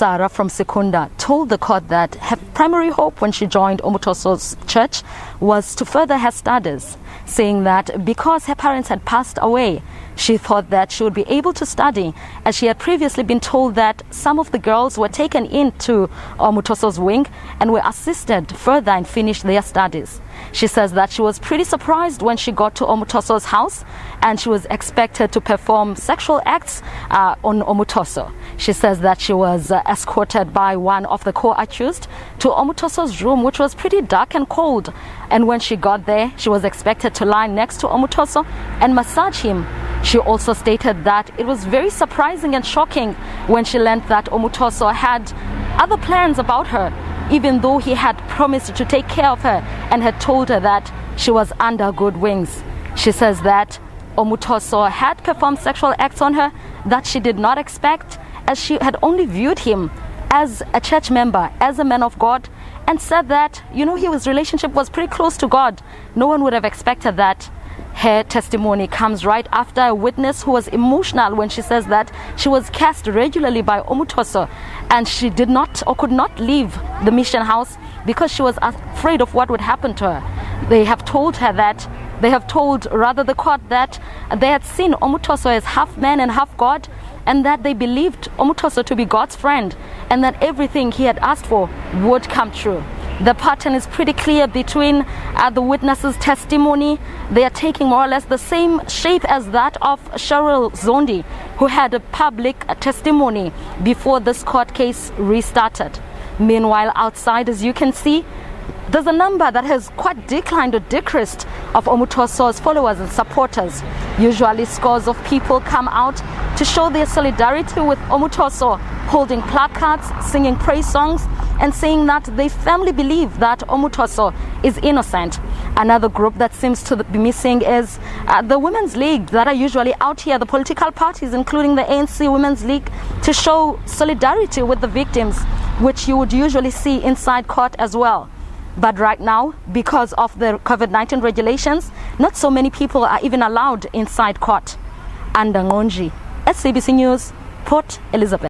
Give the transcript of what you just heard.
Sarah from Sekunda told the court that her primary hope when she joined Omotoso's church was to further her studies, saying that because her parents had passed away, she thought that she would be able to study, as she had previously been told that some of the girls were taken into Omotoso's wing and were assisted further and finish their studies. She says that she was pretty surprised when she got to Omotoso's house and she was expected to perform sexual acts on Omotoso. She says that she was escorted by one of the co-accused to Omotoso's room, which was pretty dark and cold. And when she got there, she was expected to lie next to Omotoso and massage him. She also stated that it was very surprising and shocking when she learned that Omotoso had other plans about her, even though he had promised to take care of her and had told her that she was under good wings. She says that Omotoso had performed sexual acts on her that she did not expect, as she had only viewed him as a church member, as a man of God, and said that, his relationship was pretty close to God. No one would have expected that. Her testimony comes right after a witness who was emotional when she says that she was cast regularly by Omotoso and she did not or could not leave the mission house because she was afraid of what would happen to her. They have told the court that they had seen Omotoso as half man and half God, and that they believed Omotoso to be God's friend and that everything he had asked for would come true. The pattern is pretty clear between the witnesses' testimony. They are taking more or less the same shape as that of Cheryl Zondi, who had a public testimony before this court case restarted. Meanwhile, outside, as you can see, there's a number that has quite declined or decreased of Omotoso's followers and supporters. Usually scores of people come out to show their solidarity with Omotoso, holding placards, singing praise songs, and saying that they firmly believe that Omotoso is innocent. Another group that seems to be missing is the Women's League that are usually out here, the political parties, including the ANC Women's League, to show solidarity with the victims, which you would usually see inside court as well. But right now, because of the COVID-19 regulations, not so many people are even allowed inside court. Anda Ngonji, SABC News, Port Elizabeth.